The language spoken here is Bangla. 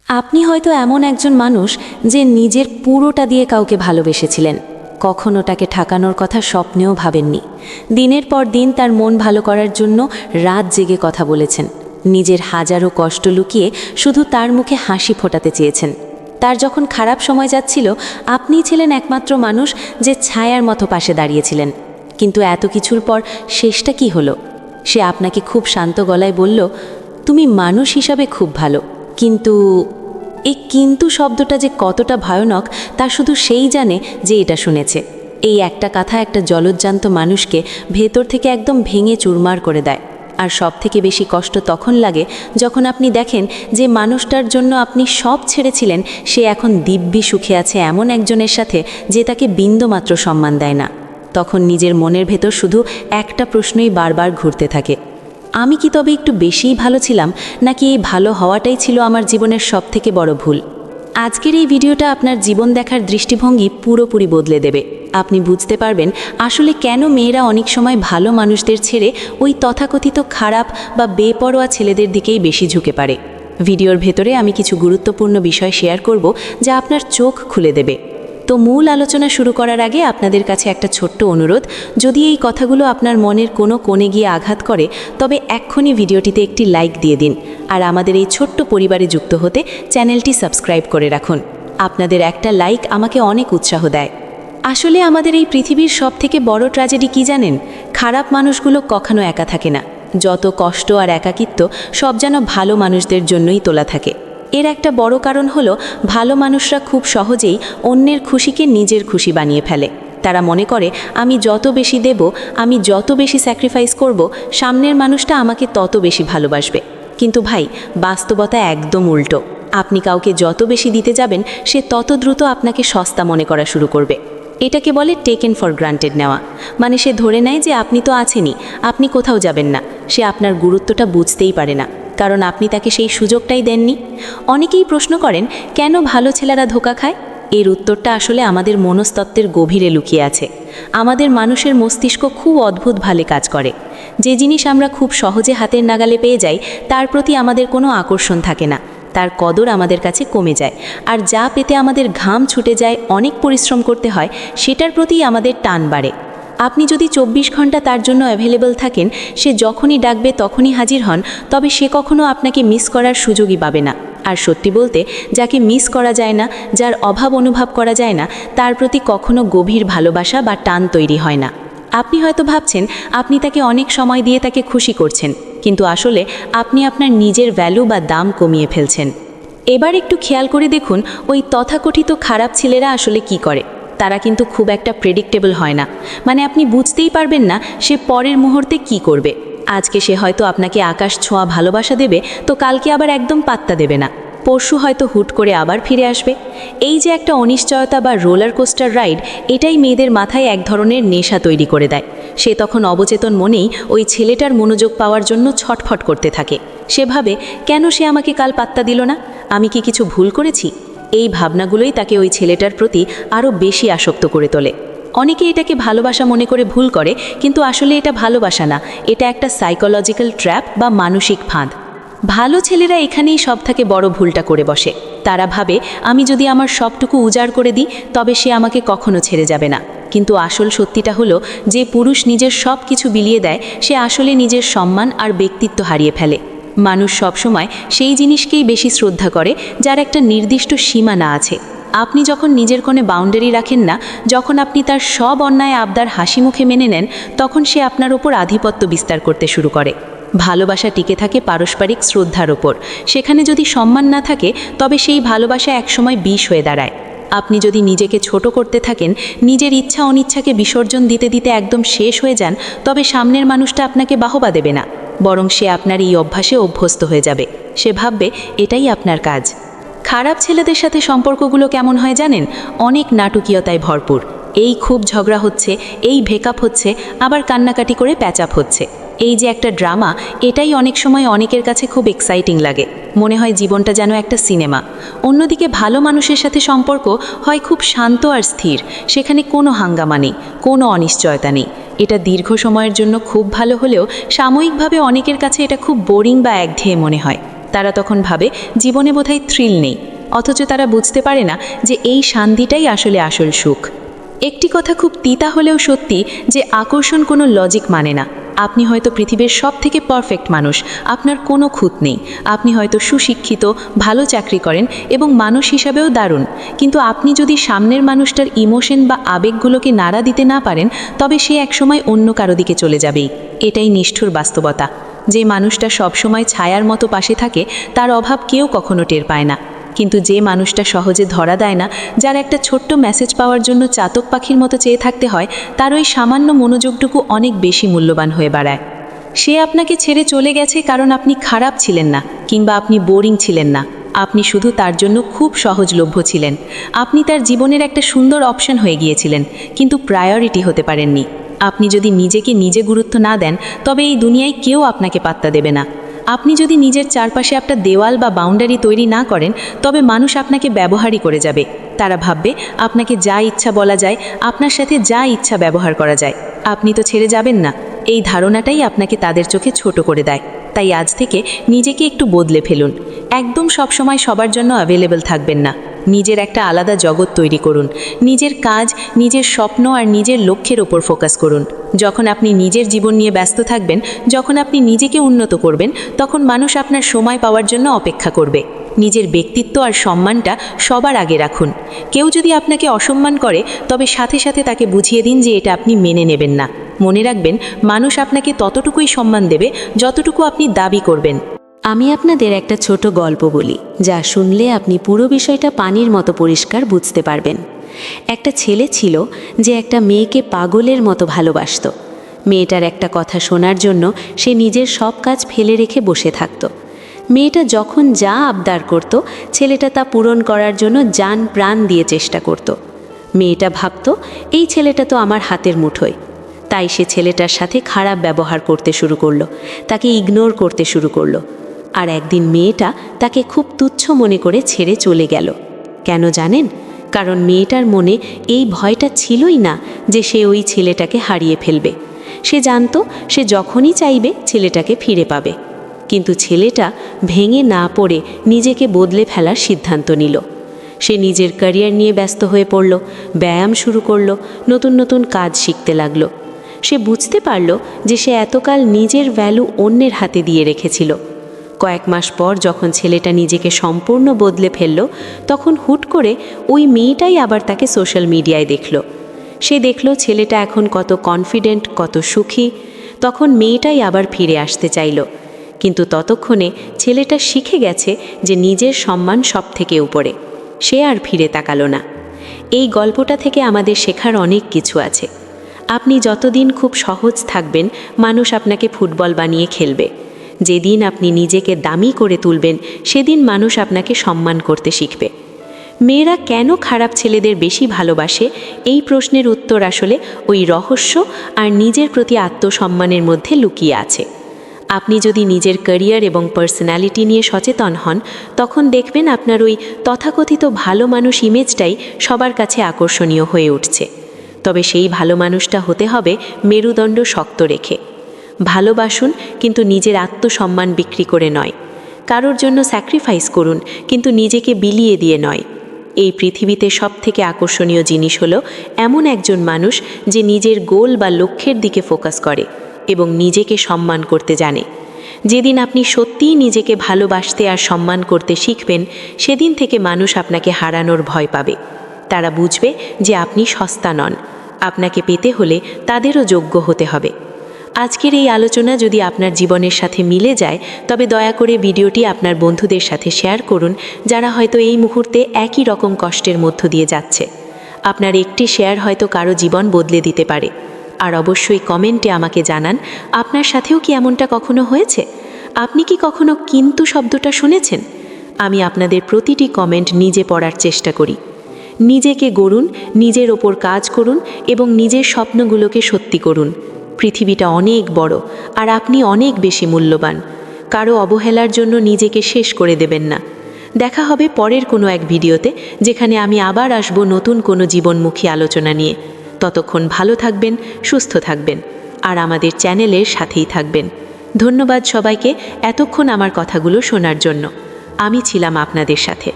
আপনি হয়তো এমন একজন মানুষ যে নিজের পুরোটা দিয়ে কাউকে ভালোবেসেছিলেন, কখনো তাকে ঠকানোর কথা স্বপ্নেও ভাবেননি। দিনের পর দিন তার মন ভালো করার জন্য রাত জেগে কথা বলেছেন, নিজের হাজারো কষ্ট লুকিয়ে শুধু তার মুখে হাসি ফোটাতে চেয়েছেন। তার যখন খারাপ সময় যাচ্ছিল, আপনিই ছিলেন একমাত্র মানুষ যে ছায়ার মতো পাশে দাঁড়িয়েছিলেন। কিন্তু এত কিছুর পর শেষটা কি হলো? সে আপনাকে খুব শান্ত গলায় বলল, তুমি মানুষ হিসাবে খুব ভালো, কিন্তু এই কিন্তু শব্দটা যে কতটা ভয়ানক তা শুধু সেই জানে যে এটা শুনেছে। এই একটা কথা একটা জলজ্জান্ত মানুষকে ভেতর থেকে একদম ভেঙে চুরমার করে দেয়। আর সব থেকে বেশি কষ্ট তখন লাগে যখন আপনি দেখেন যে মানুষটার জন্য আপনি সব ছেড়েছিলেন, সে এখন দিব্যি সুখে আছে এমন একজনের সাথে যে তাকে বিন্দুমাত্র সম্মান দেয় না। তখন নিজের মনের ভেতর শুধু একটা প্রশ্নই বারবার ঘুরতে থাকে, আমি কি তবে একটু বেশিই ভালো ছিলাম, নাকি এই ভালো হওয়াটাই ছিল আমার জীবনের সবথেকে বড় ভুল? আজকের এই ভিডিওটা আপনার জীবন দেখার দৃষ্টিভঙ্গি পুরোপুরি বদলে দেবে। আপনি বুঝতে পারবেন আসলে কেন মেয়েরা অনেক সময় ভালো মানুষদের ছেড়ে ওই তথাকথিত খারাপ বা বেপরোয়া ছেলেদের দিকেই বেশি ঝুঁকে পারে। ভিডিওর ভেতরে আমি কিছু গুরুত্বপূর্ণ বিষয় শেয়ার করব যা আপনার চোখ খুলে দেবে। তো মূল আলোচনা শুরু করার আগে আপনাদের কাছে একটা ছোট্ট অনুরোধ, যদি এই কথাগুলো আপনার মনের কোনো কোণে গিয়ে আঘাত করে তবে এক্ষুনি ভিডিওটিতে একটি লাইক দিয়ে দিন, আর আমাদের এই ছোট্ট পরিবারে যুক্ত হতে চ্যানেলটি সাবস্ক্রাইব করে রাখুন। আপনাদের একটা লাইক আমাকে অনেক উৎসাহ দেয়। আসলে আমাদের এই পৃথিবীর সবথেকে বড় ট্র্যাজেডি কি জানেন? খারাপ মানুষগুলো কখনো একা থাকে না। যত কষ্ট আর একাকিত্ব সব যেন ভালো মানুষদের জন্যই তোলা থাকে। এর একটা বড় কারণ হলো ভালো মানুষরা খুব সহজেই অন্যের খুশিকে নিজের খুশি বানিয়ে ফেলে। তারা মনে করে আমি যত বেশি দেব, আমি যত বেশি স্যাক্রিফাইস করব, সামনের মানুষটা আমাকে তত বেশি ভালোবাসবে। কিন্তু ভাই, বাস্তবতা একদম উল্টো। আপনি কাউকে যত বেশি দিতে যাবেন, সে তত দ্রুত আপনাকে সস্তা মনে করা শুরু করবে। এটাকে বলে টেকেন ফর গ্রান্টেড নেওয়া। মানে সে ধরে নেয় যে আপনি তো আছেনই, আপনি কোথাও যাবেন না। সে আপনার গুরুত্বটা বুঝতেই পারে না, কারণ আপনি তাকে সেই সুযোগটাই দেননি। অনেকেই প্রশ্ন করেন, কেন ভালো ছেলেরা ধোঁকা খায়? এর উত্তরটা আসলে আমাদের মনস্তত্ত্বের গভীরে লুকিয়ে আছে। আমাদের মানুষের মস্তিষ্ক খুব অদ্ভুতভাবে কাজ করে। যে জিনিস আমরা খুব সহজে হাতের নাগালে পেয়ে যাই, তার প্রতি আমাদের কোনো আকর্ষণ থাকে না, তার কদর আমাদের কাছে কমে যায়। আর যা পেতে আমাদের ঘাম ছুটে যায়, অনেক পরিশ্রম করতে হয়, সেটার প্রতি আমাদের টান বাড়ে। আপনি যদি 24 ঘন্টা তার জন্য অ্যাভেলেবল থাকেন, সে যখনই ডাকবে তখনই হাজির হন, তবে সে কখনো আপনাকে মিস করার সুযোগই পাবে না। আর সত্যি বলতে, যাকে মিস করা যায় না, যার অভাব অনুভব করা যায় না, তার প্রতি কখনো গভীর ভালোবাসা বা টান তৈরি হয় না। আপনি হয়তো ভাবছেন আপনি তাকে অনেক সময় দিয়ে তাকে খুশি করছেন, কিন্তু আসলে আপনি আপনার নিজের ভ্যালু বা দাম কমিয়ে ফেলছেন। এবার একটু খেয়াল করে দেখুন, ওই তথাকথিত খারাপ ছেলেরা আসলে কি করে। তারা কিন্তু খুব একটা প্রেডিক্টেবল হয় না। মানে আপনি বুঝতেই পারবেন না সে পরের মুহূর্তে কি করবে। আজকে সে হয়তো আপনাকে আকাশ ছোঁয়া ভালোবাসা দেবে, তো কালকে আবার একদম পাত্তা দেবে না। পরশু হয়তো হুট করে আবার ফিরে আসবে। এই যে একটা অনিশ্চয়তা বা রোলার কোস্টার রাইড, এটাই মেয়েদের মাথায় এক ধরনের নেশা তৈরি করে দেয়। সে তখন অবচেতন মনেই ওই ছেলেটার মনোযোগ পাওয়ার জন্য ছটফট করতে থাকে। সে ভাবে, কেন সে আমাকে কাল পাত্তা দিল না? আমি কি কিছু ভুল করেছি? এই ভাবনাগুলোই তাকে ওই ছেলেটার প্রতি আরও বেশি আসক্ত করে তোলে। অনেকে এটাকে ভালোবাসা মনে করে ভুল করে, কিন্তু আসলে এটা ভালোবাসা না, এটা একটা সাইকোলজিক্যাল ট্র্যাপ বা মানসিক ফাঁদ। ভালো ছেলেরা এখানেই সব থেকে বড় ভুলটা করে বসে। তারা ভাবে, আমি যদি আমার সবটুকু উজাড় করে দিই তবে সে আমাকে কখনো ছেড়ে যাবে না। কিন্তু আসল সত্যিটা হলো, যে পুরুষ নিজের সব কিছু বিলিয়ে দেয়, সে আসলে নিজের সম্মান আর ব্যক্তিত্ব হারিয়ে ফেলে। মানুষ সবসময় সেই জিনিসকেই বেশি শ্রদ্ধা করে যার একটা নির্দিষ্ট সীমানা আছে। আপনি যখন নিজের কোনো বাউন্ডারি রাখেন না, যখন আপনি তার সব অন্যায় আবদার হাসি মুখে মেনে নেন, তখন সে আপনার ওপর আধিপত্য বিস্তার করতে শুরু করে। ভালোবাসা টিকে থাকে পারস্পরিক শ্রদ্ধার ওপর। সেখানে যদি সম্মান না থাকে, তবে সেই ভালোবাসা একসময় বিষ হয়ে দাঁড়ায়। আপনি যদি নিজেকে ছোট করতে থাকেন, নিজের ইচ্ছা অনিচ্ছাকে বিসর্জন দিতে দিতে একদম শেষ হয়ে যান, তবে সামনের মানুষটা আপনাকে বাহবা দেবে না, বরং সে আপনার এই অভ্যাসে অভ্যস্ত হয়ে যাবে। সে ভাববে এটাই আপনার কাজ। খারাপ ছেলেদের সাথে সম্পর্কগুলো কেমন হয় জানেন? অনেক নাটকীয়তায় ভরপুর। এই খুব ঝগড়া হচ্ছে, এই ব্রেকআপ হচ্ছে, আবার কান্নাকাটি করে প্যাচআপ হচ্ছে। এই যে একটা ড্রামা, এটাই অনেক সময় অনেকের কাছে খুব এক্সাইটিং লাগে। মনে হয় জীবনটা যেন একটা সিনেমা। অন্যদিকে ভালো মানুষের সাথে সম্পর্ক হয় খুব শান্ত আর স্থির। সেখানে কোনো হাঙ্গামা নেই, কোনো অনিশ্চয়তা নেই। এটা দীর্ঘ সময়ের জন্য খুব ভালো হলেও সাময়িকভাবে অনেকের কাছে এটা খুব বোরিং বা একঘেয়ে মনে হয়। তারা তখন ভাবে জীবনে বোধহয় থ্রিল নেই, অথচ তারা বুঝতে পারে না যে এই শান্তিটাই আসলে আসল সুখ। একটি কথা খুব তিতা হলেও সত্যি, যে আকর্ষণ কোনো লজিক মানে না। আপনি হয়তো পৃথিবীর সবথেকে পারফেক্ট মানুষ, আপনার কোনো খুঁত নেই, আপনি হয়তো সুশিক্ষিত, ভালো চাকরি করেন এবং মানুষ হিসাবেও দারুণ, কিন্তু আপনি যদি সামনের মানুষটার ইমোশন বা আবেগগুলোকে নাড়া দিতে না পারেন, তবে সে একসময় অন্য কারো দিকে চলে যাবেই। এটাই নিষ্ঠুর বাস্তবতা। যে মানুষটা সবসময় ছায়ার মতো পাশে থাকে, তার অভাব কেউ কখনো টের পায় না। কিন্তু যে মানুষটা সহজে ধরা দেয় না, যার একটা ছোট্ট মেসেজ পাওয়ার জন্য চাতক পাখির মতো চেয়ে থাকতে হয়, তার ওই সামান্য মনোযোগটুকু অনেক বেশি মূল্যবান হয়ে বাড়ায়। সে আপনাকে ছেড়ে চলে গেছে কারণ আপনি খারাপ ছিলেন না, কিংবা আপনি বোরিং ছিলেন না, আপনি শুধু তার জন্য খুব সহজলভ্য ছিলেন। আপনি তার জীবনের একটা সুন্দর অপশন হয়ে গিয়েছিলেন, কিন্তু প্রায়োরিটি হতে পারেননি। আপনি যদি নিজেকে নিজে গুরুত্ব না দেন, তবে এই দুনিয়ায় কেউ আপনাকে পাত্তা দেবে না। আপনি যদি নিজের চারপাশে একটা দেওয়াল বা বাউন্ডারি তৈরি না করেন, তবে মানুষ আপনাকে ব্যবহারই করে যাবে। তারা ভাববে আপনাকে যা ইচ্ছা বলা যায়, আপনার সাথে যা ইচ্ছা ব্যবহার করা যায়। আপনি তো ছেড়ে যাবেন না, এই ধারণাটাই আপনাকে তাদের চোখে ছোট করে দেয়। তাই আজ থেকে নিজেকে একটু বদলে ফেলুন। একদম সবসময় সবার জন্য অ্যাভেলেবল থাকবেন না। নিজের একটা আলাদা জগৎ তৈরি করুন। নিজের কাজ, নিজের স্বপ্ন আর নিজের লক্ষ্যের ওপর ফোকাস করুন। যখন আপনি নিজের জীবন নিয়ে ব্যস্ত থাকবেন, যখন আপনি নিজেকে উন্নত করবেন, তখন মানুষ আপনার সময় পাওয়ার জন্য অপেক্ষা করবে। নিজের ব্যক্তিত্ব আর সম্মানটা সবার আগে রাখুন। কেউ যদি আপনাকে অসম্মান করে, তবে সাথে সাথে তাকে বুঝিয়ে দিন যে এটা আপনি মেনে নেবেন না। মনে রাখবেন, মানুষ আপনাকে ততটুকুই সম্মান দেবে যতটুকু আপনি দাবি করবেন। আমি আপনাদের একটা ছোট গল্প বলি, যা শুনলে আপনি পুরো বিষয়টা পানির মতো পরিষ্কার বুঝতে পারবেন। একটা ছেলে ছিল যে একটা মেয়েকে পাগলের মতো ভালোবাসত। মেয়েটার একটা কথা শোনার জন্য সে নিজের সব কাজ ফেলে রেখে বসে থাকত। মেয়েটা যখন যা আবদার করত, ছেলেটা তা পূরণ করার জন্য জান প্রাণ দিয়ে চেষ্টা করত। মেয়েটা ভাবত, এই ছেলেটা তো আমার হাতের মুঠোয়। তাই সে ছেলেটার সাথে খারাপ ব্যবহার করতে শুরু করলো, তাকে ইগনোর করতে শুরু করলো। আর একদিন মেয়েটা তাকে খুব তুচ্ছ মনে করে ছেড়ে চলে গেল। কেন জানেন? কারণ মেয়েটার মনে এই ভয়টা ছিলই না যে সে ওই ছেলেটাকে হারিয়ে ফেলবে। সে জানতো সে যখনই চাইবে ছেলেটাকে ফিরে পাবে। কিন্তু ছেলেটা ভেঙে না পড়ে নিজেকে বদলে ফেলার সিদ্ধান্ত নিল। সে নিজের ক্যারিয়ার নিয়ে ব্যস্ত হয়ে পড়ল, ব্যায়াম শুরু করলো, নতুন নতুন কাজ শিখতে লাগলো। সে বুঝতে পারল যে সে এতকাল নিজের ভ্যালু অন্যের হাতে দিয়ে রেখেছিল। কয়েক মাস পর যখন ছেলেটা নিজেকে সম্পূর্ণ বদলে ফেলল, তখন হুট করে ওই মেয়েটাই আবার তাকে সোশ্যাল মিডিয়ায় দেখল। সে দেখল ছেলেটা এখন কত কনফিডেন্ট, কত সুখী। তখন মেয়েটাই আবার ফিরে আসতে চাইল। কিন্তু ততক্ষণে ছেলেটা শিখে গেছে যে নিজের সম্মান সব থেকে উপরে। সে আর ফিরে তাকালো না। এই গল্পটা থেকে আমাদের শেখার অনেক কিছু আছে। আপনি যতদিন খুব সহজ থাকবেন, মানুষ আপনাকে ফুটবল বানিয়ে খেলবে। যেদিন আপনি নিজেকে দামি করে তুলবেন, সেদিন মানুষ আপনাকে সম্মান করতে শিখবে। মেয়েরা কেন খারাপ ছেলেদের বেশি ভালোবাসে, এই প্রশ্নের উত্তর আসলে ওই রহস্য আর নিজের প্রতি আত্মসম্মানের মধ্যে লুকিয়ে আছে। আপনি যদি নিজের ক্যারিয়ার এবং পার্সোনালিটি নিয়ে সচেতন হন, তখন দেখবেন আপনার ওই তথাকথিত ভালো মানুষ ইমেজটাই সবার কাছে আকর্ষণীয় হয়ে উঠছে। তবে সেই ভালো মানুষটা হতে হবে মেরুদণ্ড শক্ত রেখে। ভালোবাসুন, কিন্তু নিজের আত্মসম্মান বিক্রি করে নয়। কারোর জন্য স্যাক্রিফাইস করুন, কিন্তু নিজেকে বিলিয়ে দিয়ে নয়। এই পৃথিবীতে সবথেকে আকর্ষণীয় জিনিস হলো এমন একজন মানুষ যে নিজের গোল বা লক্ষ্যের দিকে ফোকাস করে এবং নিজেকে সম্মান করতে জানে। যেদিন আপনি সত্যিই নিজেকে ভালোবাসতে আর সম্মান করতে শিখবেন, সেদিন থেকে মানুষ আপনাকে হারানোর ভয় পাবে। তারা বুঝবে যে আপনি সস্তা নন। আপনাকে পেতে হলে তাদেরও যোগ্য হতে হবে। আজকের এই আলোচনা যদি আপনার জীবনের সাথে মিলে যায়, তবে দয়া করে ভিডিওটি আপনার বন্ধুদের সাথে শেয়ার করুন, যারা হয়তো এই মুহূর্তে একই রকম কষ্টের মধ্য দিয়ে যাচ্ছে। আপনার একটি শেয়ার হয়তো কারো জীবন বদলে দিতে পারে। আর অবশ্যই কমেন্টে আমাকে জানান, আপনার সাথেও কি এমনটা কখনো হয়েছে? আপনি কি কখনো কিন্তু শব্দটা শুনেছেন? আমি আপনাদের প্রতিটি কমেন্ট নিজে পড়ার চেষ্টা করি। নিজেকে গড়ুন, নিজের ওপর কাজ করুন এবং নিজের স্বপ্নগুলোকে সত্যি করুন। পৃথিবীটা অনেক বড়, আর আপনি অনেক বেশি মূল্যবান। কারো অবহেলার জন্য নিজেকে শেষ করে দেবেন না। দেখা হবে পরের কোনো এক ভিডিওতে, যেখানে আমি আবার আসব নতুন কোনো জীবনমুখী আলোচনা নিয়ে। ততক্ষণ ভালো থাকবেন, সুস্থ থাকবেন, আর আমাদের চ্যানেলের সাথেই থাকবেন। ধন্যবাদ সবাইকে এতক্ষণ আমার কথাগুলো শোনার জন্য। আমি ছিলাম আপনাদের সাথে।